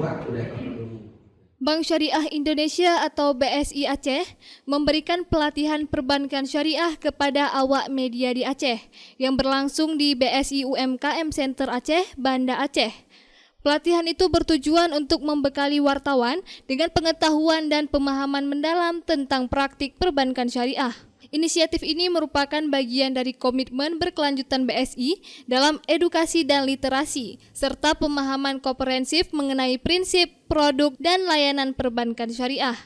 semua udah Bank Syariah Indonesia atau BSI Aceh memberikan pelatihan perbankan syariah kepada awak media di Aceh yang berlangsung di BSI UMKM Center Aceh, Banda Aceh. Pelatihan itu bertujuan untuk membekali wartawan dengan pengetahuan dan pemahaman mendalam tentang praktik perbankan syariah. Inisiatif ini merupakan bagian dari komitmen berkelanjutan BSI dalam edukasi dan literasi, serta pemahaman komprehensif mengenai prinsip, produk, dan layanan perbankan syariah.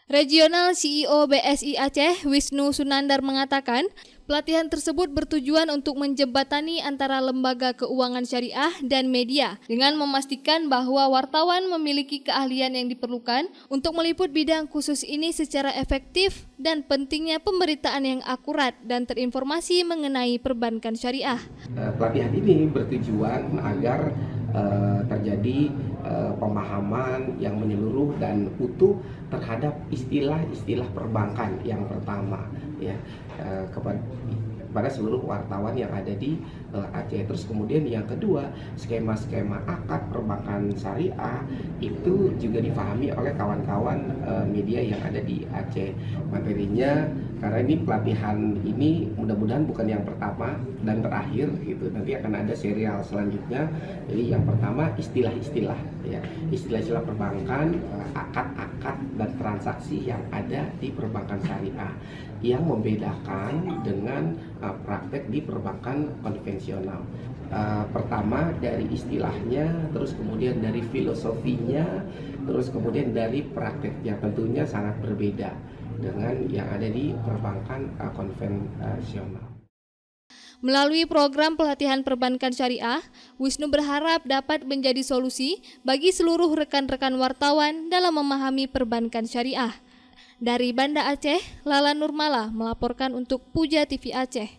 Regional CEO BSI Aceh, Wisnu Sunandar mengatakan, pelatihan tersebut bertujuan untuk menjembatani antara lembaga keuangan syariah dan media dengan memastikan bahwa wartawan memiliki keahlian yang diperlukan untuk meliput bidang khusus ini secara efektif dan pentingnya pemberitaan yang akurat dan terinformasi mengenai perbankan syariah. Pelatihan ini bertujuan agar terjadi pemahaman yang menyeluruh dan utuh terhadap istilah-istilah perbankan yang pertama, ya, kepada seluruh wartawan yang ada di Aceh. Terus kemudian yang kedua, skema-skema akad perbankan syariah itu juga difahami oleh kawan-kawan media yang ada di Aceh. Materinya, karena ini pelatihan ini mudah-mudahan bukan yang pertama dan terakhir gitu, nanti akan ada serial selanjutnya. Jadi yang pertama istilah-istilah, ya, istilah-istilah perbankan, akad-akad dan transaksi yang ada di perbankan syariah yang membedakan dengan praktek di perbankan konvensional. Pertama dari istilahnya, terus kemudian dari filosofinya, terus kemudian dari prakteknya, tentunya sangat berbeda dengan yang ada di perbankan konvensional. Melalui program pelatihan perbankan syariah, Wisnu berharap dapat menjadi solusi bagi seluruh rekan-rekan wartawan dalam memahami perbankan syariah. Dari Banda Aceh, Lala Nurmala melaporkan untuk Puja TV Aceh.